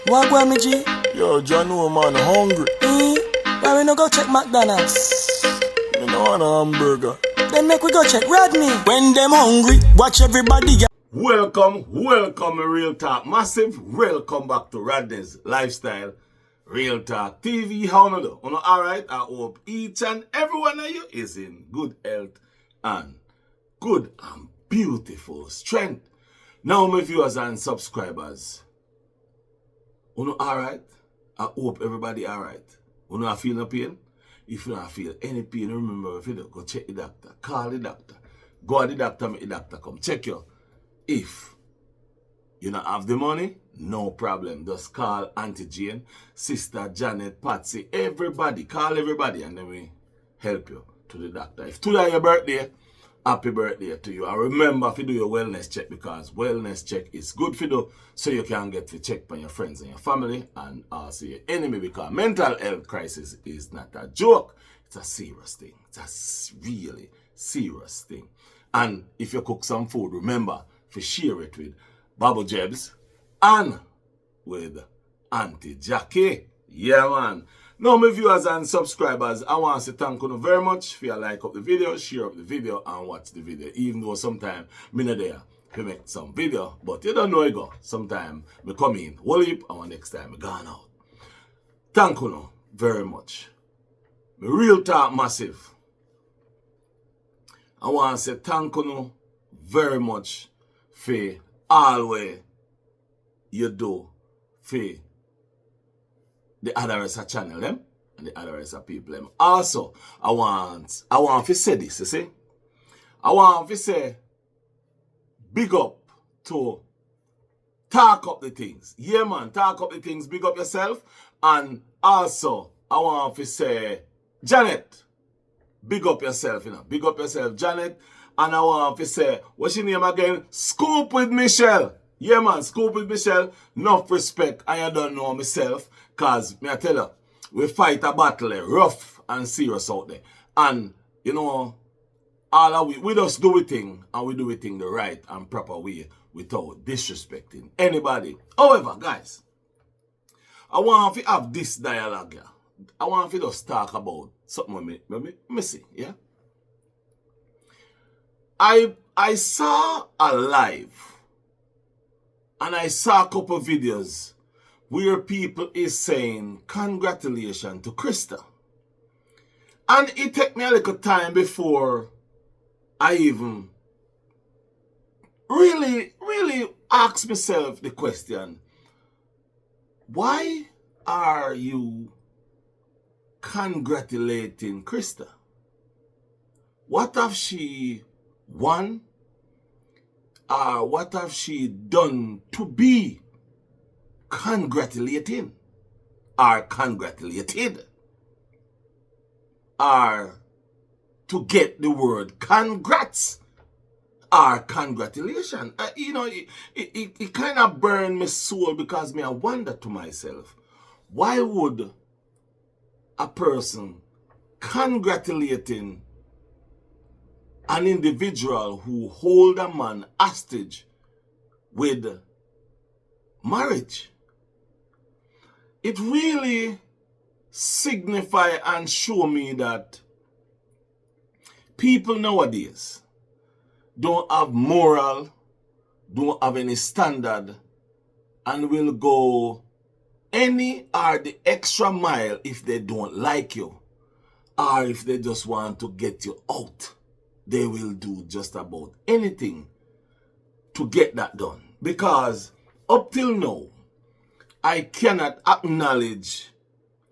What go me G? Yo, John, no man, hungry. Why we no go check McDonald's? Me no want a hamburger. Then make we go check Rodney. When them hungry, watch everybody. Welcome, Real Talk Massive. Welcome back to Rodney's Lifestyle Real Talk TV. How you do? Alright? I hope each and every one of you is in good health and good and beautiful strength. Now, my viewers and subscribers, alright? I hope everybody alright. I feel no pain? If you don't feel any pain, remember, if you do, go check the doctor. Call the doctor. Go to the doctor, make the doctor come check you. If you don't have the money, no problem. Just call Auntie Jane, Sister Janet, Patsy, everybody. Call everybody and then we help you to the doctor. If today your birthday, happy birthday to you. And remember to do your wellness check, because wellness check is good for you, so you can get to check by your friends and your family and also your enemy, because mental health crisis is not a joke. It's a serious thing. It's a really serious thing. And if you cook some food, remember to share it with Babu Jebs and with Auntie Jackie. Yeah, man. Now, my viewers and subscribers, I want to say thank you very much for your like up the video, share up the video, and watch the video. Even though sometimes I'm not there to make some video, but you don't know it go. Sometimes I come in, whole heap, and next time I gone out. Thank you very much. My Real Talk Massive. I want to say thank you very much for all way you do for the other rest of channel them and the other rest of people them. Also, I want to say this, you see? I want to say big up to talk up the things. Yeah, man, talk up the things, big up yourself. And also, I want to say, Janet, big up yourself, Big up yourself, Janet. And I want to say, what's your name again? Scoop with Michelle. Yeah, man, Scoop with Michelle. Enough respect. I don't know myself. Because, I tell you, we fight a battle rough and serious out there. And, all of we just do it thing, and we do it thing the right and proper way without disrespecting anybody. However, guys, I want to have this dialogue here. I want to just talk about something with me see, yeah? I saw a live and I saw a couple of videos where people is saying congratulations to Krista. And it took me a little time before I even really asked myself the question, why are you congratulating Krista? What have she won? What have she done to be congratulating? Or congratulated? Or to get the word congrats? Or congratulations? It kind of burned my soul, because I wonder to myself, why would a person congratulating an individual who hold a man hostage with marriage? It really signify and show me that people nowadays don't have moral, don't have any standard, and will go any or the extra mile if they don't like you, or if they just want to get you out. They will do just about anything to get that done. Because up till now, I cannot acknowledge,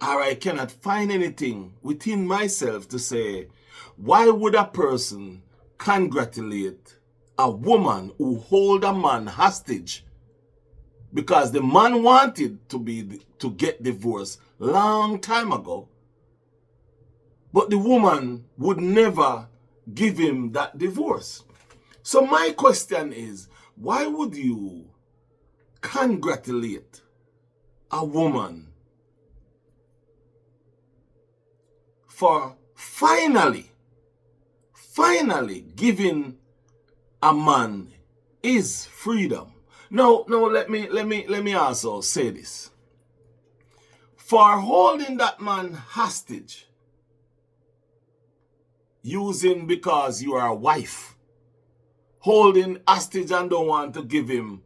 or I cannot find anything within myself to say, why would a person congratulate a woman who hold a man hostage because the man wanted to get divorced long time ago, but the woman would never give him that divorce? So my question is, why would you congratulate a woman for finally giving a man his freedom? No, let me also say this. for holding that man hostage, using because you are a wife, holding hostage and don't want to give him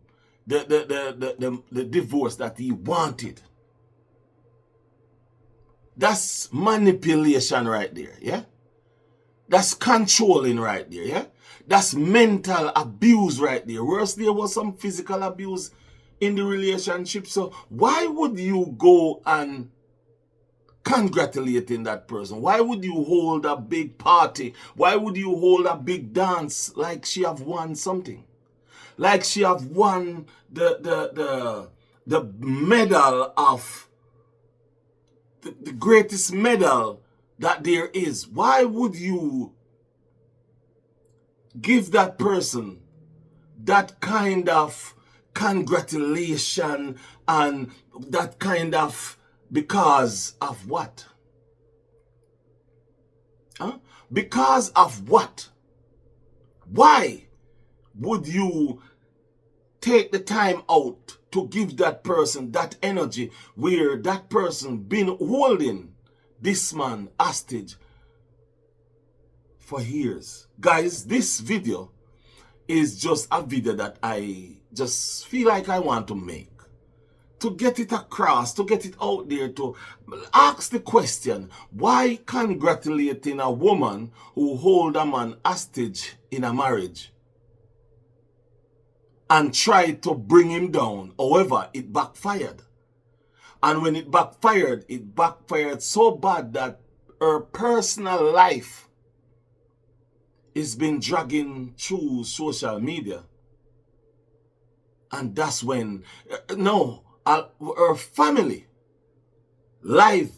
the divorce that he wanted. That's manipulation right there, yeah? That's controlling right there, yeah? That's mental abuse right there. Worse, there was some physical abuse in the relationship. So why would you go and congratulating that person? Why would you hold a big party? Why would you hold a big dance like she have won something? Like she have won the medal of the greatest medal that there is. Why would you give that person that kind of congratulation and that kind of, because of what? Huh? Because of what? Why would you take the time out to give that person that energy where that person been holding this man hostage for years? Guys, this video is just a video that I just feel like I want to make, to get it across, to get it out there, to ask the question, why congratulating a woman who hold a man hostage in a marriage and try to bring him down? However, it backfired. And when it backfired so bad that her personal life is been dragging through social media. And that's when, her family life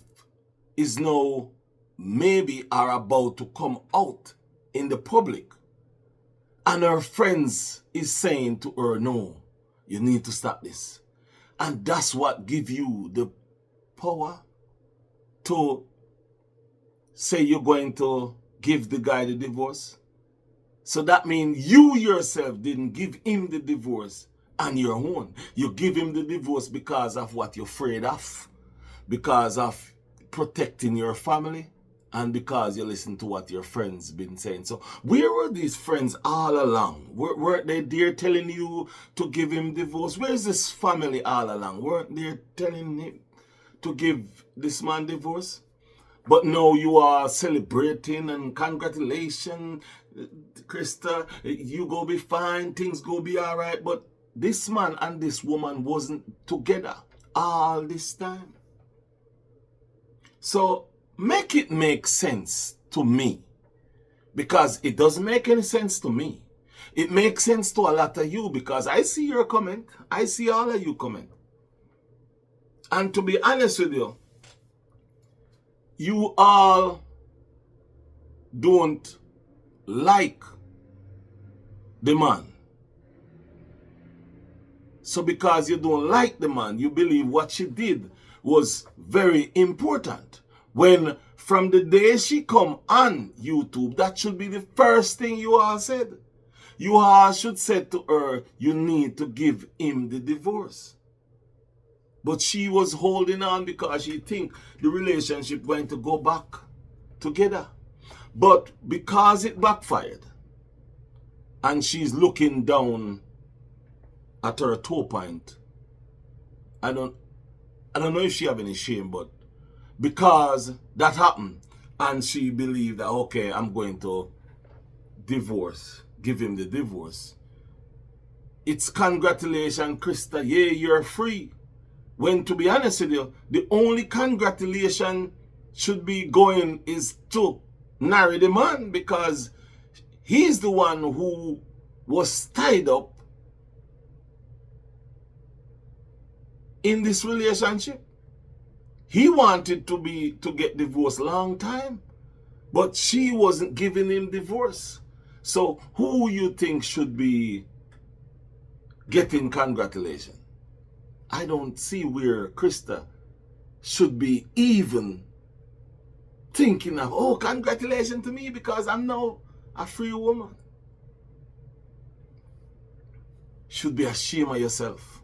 is now maybe are about to come out in the public. And her friends is saying to her, no, you need to stop this. And that's what give you the power to say you're going to give the guy the divorce. So that means you yourself didn't give him the divorce on your own. You give him the divorce because of what you're afraid of, because of protecting your family, and because you listen to what your friends been saying. So where were these friends all along? Weren't they there telling you to give him divorce? Where's this family all along? Weren't they telling him to give this man divorce? But no, you are celebrating and congratulations, Krista, you go be fine, things go be all right. But this man and this woman wasn't together all this time. So make it make sense to me, because it doesn't make any sense to me. It makes sense to a lot of you, because I see your comment. I see all of you comment. And to be honest with you, you all don't like the man. So because you don't like the man, you believe what she did was very important. When from the day she come on YouTube, that should be the first thing you all said. You all should say to her, you need to give him the divorce. But she was holding on because she think the relationship going to go back together. But because it backfired, and she's looking down at her toe point, I don't know if she have any shame, but because that happened, and she believed that, okay, I'm going to give him the divorce. It's congratulations, Krista, yeah, you're free. When, to be honest with you, the only congratulation should be going is to marry the man, because he's the one who was tied up in this relationship. He wanted to get divorced long time, but she wasn't giving him divorce. So who you think should be getting congratulations? I don't see where Krista should be even thinking of, oh, congratulations to me because I'm now a free woman. Should be ashamed of yourself.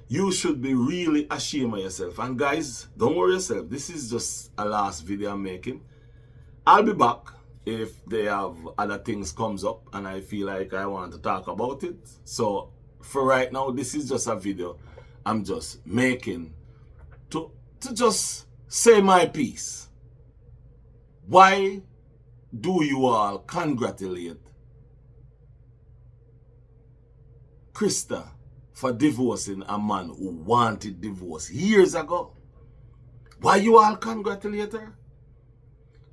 You should be really ashamed of yourself. And guys, don't worry yourself. This is just a last video I'm making. I'll be back if they have other things comes up and I feel like I want to talk about it. So for right now, this is just a video I'm just making to just say my piece. Why do you all congratulate Krista for divorcing a man who wanted divorce years ago? Why you all congratulate her?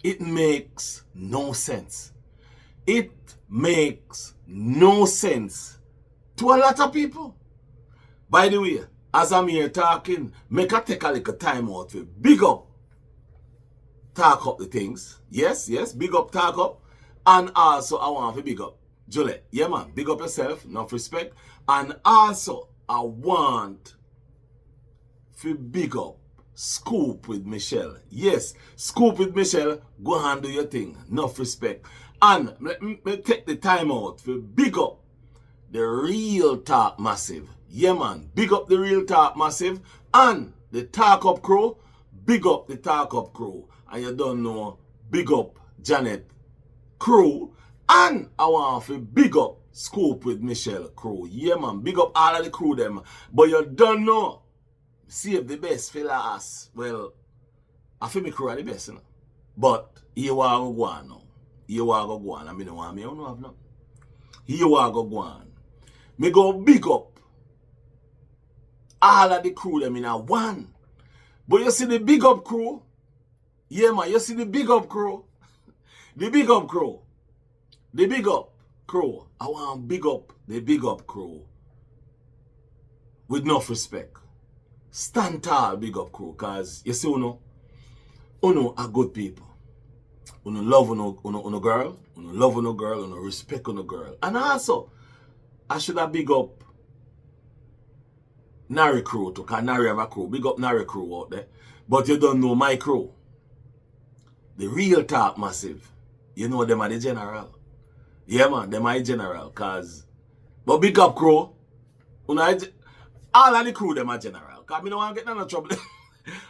It makes no sense. It makes no sense to a lot of people. By the way, as I'm here talking, make I take a little time out to big up, talk up the things. Yes, big up, talk up. And also I want to big up Juliet. Yeah man, big up yourself, enough respect. And also I want to big up Scoop with Michelle. Yes, Scoop with Michelle, go and do your thing. Enough respect. And let me take the time out to big up the Real Talk Massive. Yeah man, big up the Real Talk Massive. And the Talk Up Crew, big up the Talk Up Crew. And you don't know, big up Janet Crew. And I want to big up Scoop with Michelle Crew. Yeah man, big up all of the crew them. But you don't know, save the best for last. Well, I feel me crew are the best, you know. But here we go on now. Here we go on. I mean, no one, I don't have no. Here we go on. Me go big up all of the crew them in a one. But you see the big up crew? Yeah man, you see the big up crew? The big up crew. The big up crew. I want big up the big up crew. With enough respect. Stand tall, big up crew, cause you see uno are good people. Uno love uno girl, uno love uno girl, uno respect uno girl. And also, I should have big up Nari crew too, cause Nari have a crew. Big up Nari crew out there. But you don't know my crew. The Real Talk Massive. You know them are the general. Yeah man, them are the general, cause but big up crew, all of the crew them are general. Because me don't want to get in no trouble.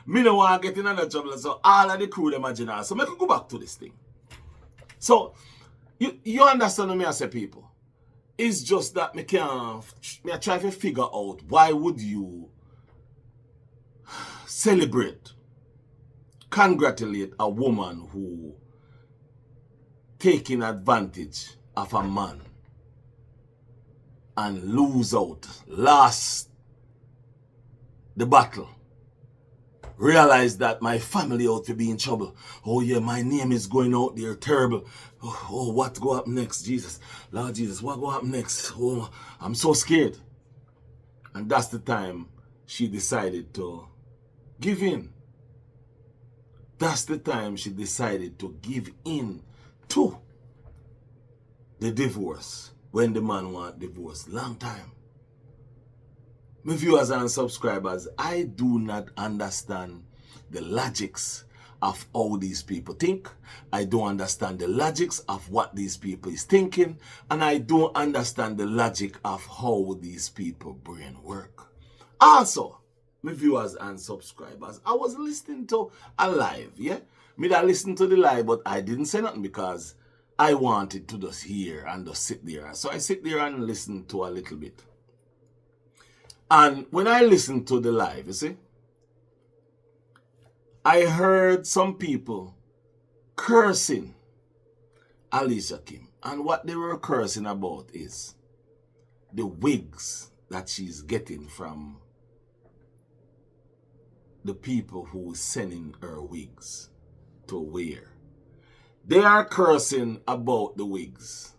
Me don't want to get in no trouble. So all of the crew them are general. So make we go back to this thing. So you understand what me I say, people? It's just that me I try to figure out why would you celebrate, congratulate a woman who taking advantage of a man and lose out, lost the battle. Realize that my family ought to be in trouble. Oh yeah, my name is going out there terrible. Oh, what go up next, Jesus? Lord Jesus, what go up next? Oh, I'm so scared. And that's the time she decided to give in. That's the time she decided to give in to the divorce when the man want divorce. Long time. My viewers and subscribers, I do not understand the logics of how these people think. I don't understand the logics of what these people is thinking. And I don't understand the logic of how these people brain work. Also, my viewers and subscribers, I was listening to a live, yeah? Me that listened to the live, but I didn't say nothing because I wanted to just hear and just sit there. So I sit there and listen to a little bit. And when I listened to the live, you see, I heard some people cursing Alicia Kim. And what they were cursing about is the wigs that she's getting from the people who are sending her wigs to wear. They are cursing about the wigs.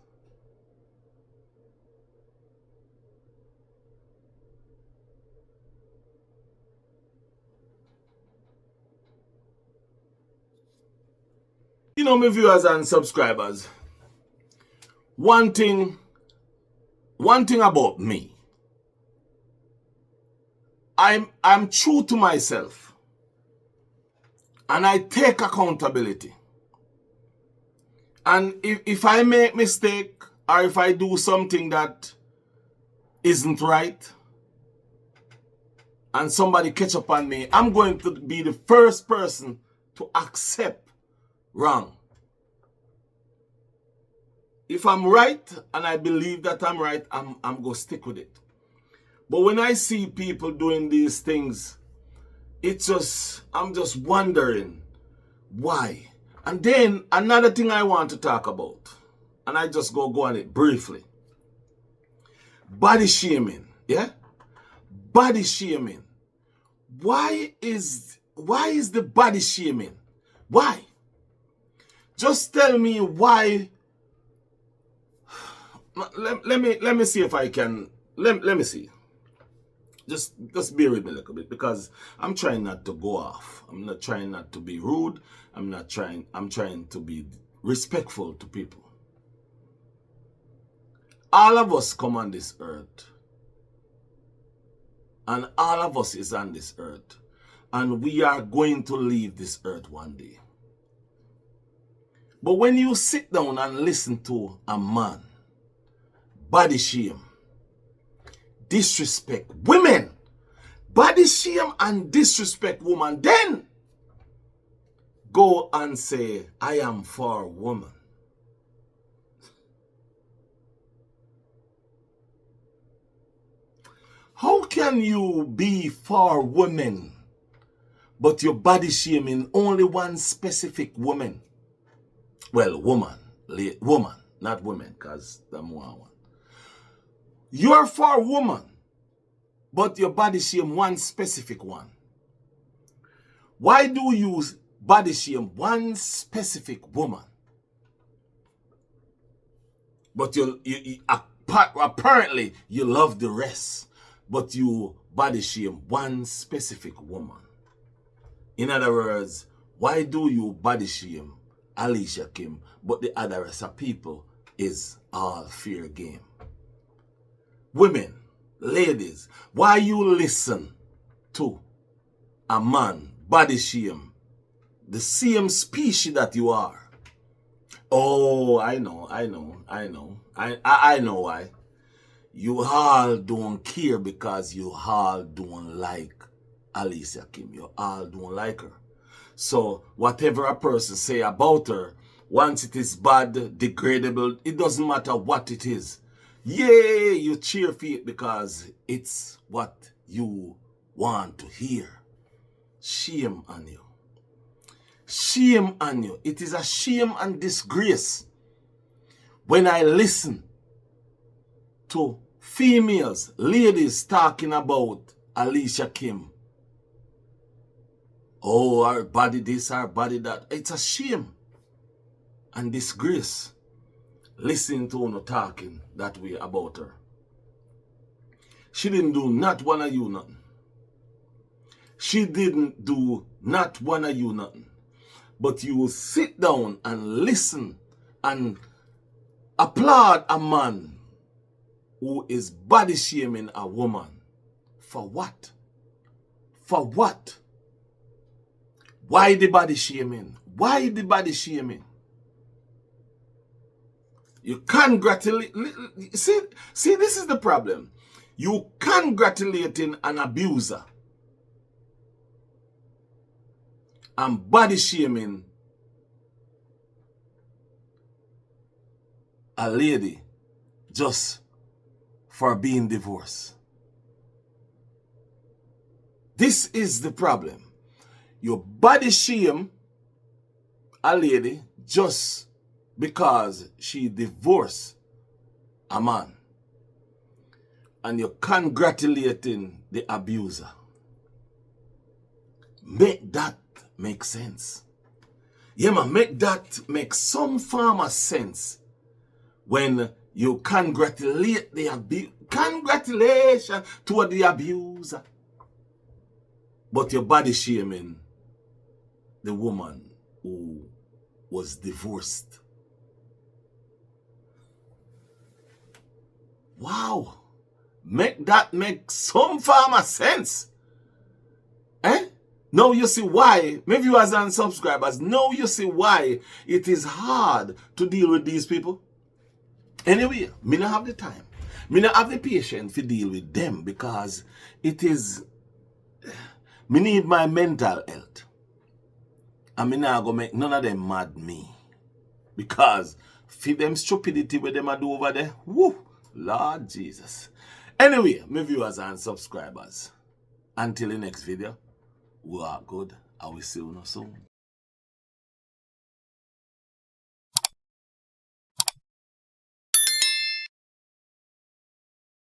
You know, my viewers and subscribers, one thing about me, I'm true to myself and I take accountability. And if I make mistake or if I do something that isn't right, and somebody catch up on me, I'm going to be the first person to accept wrong. If I'm right, and I believe that I'm right, I'm going to stick with it. But when I see people doing these things, I'm just wondering why. And then another thing I want to talk about, and I just go on it briefly. Body shaming, yeah? Body shaming. Why is the body shaming? Why? Just tell me why. Let me see if I can. Let me see. Just bear with me a little bit, because I'm trying not to go off. I'm not trying not to be rude. I'm trying to be respectful to people. All of us come on this earth. And all of us is on this earth. And we are going to leave this earth one day. But when you sit down and listen to a man body shame, disrespect women, body shame and disrespect women, then go and say, I am for woman. How can you be for women, but you're body shaming only one specific woman? Well, woman, not women, because I'm one. You're for woman, but your body shame one specific one. Why do you body shame one specific woman? But you apparently you love the rest, but you body shame one specific woman. In other words, why do you body shame Alicia Kim, but the other rest of people is all fair game? Women, ladies, why you listen to a man body shame the same species that you are? Oh, I know why. You all don't care because you all don't like Alicia Kim. You all don't like her. So whatever a person say about her, once it is bad, degradable, it doesn't matter what it is. Yeah, you cheer for it because it's what you want to hear. Shame on you. Shame on you. It is a shame and disgrace when I listen to females, ladies talking about Alicia Kim. Oh, our body this, our body that. It's a shame and disgrace listening to her talking that way about her. She didn't do not one of you nothing. She didn't do not one of you nothing. But you will sit down and listen and applaud a man who is body shaming a woman. For what? For what? Why the body shaming? Why the body shaming? You congratulate. See, this is the problem. You congratulating an abuser and body shaming a lady just for being divorced. This is the problem. You body shame a lady just because she divorced a man. And you're congratulating the abuser. Make that make sense. Yeah, man, make that make some form of sense when you congratulate the abuser. Congratulations to the abuser. But you're body shaming the woman who was divorced. Wow. Make that make some form of sense. Eh? Now you see why, maybe you as unsubscribers, now you see why it is hard to deal with these people. Anyway, me not have the time. Me not have the patience to deal with them because it is Me need my mental health. And me not gonna make none of them mad me. Because for them stupidity where them a do over there, woo, Lord Jesus. Anyway, my viewers and subscribers, until the next video, we are good. I will see you soon.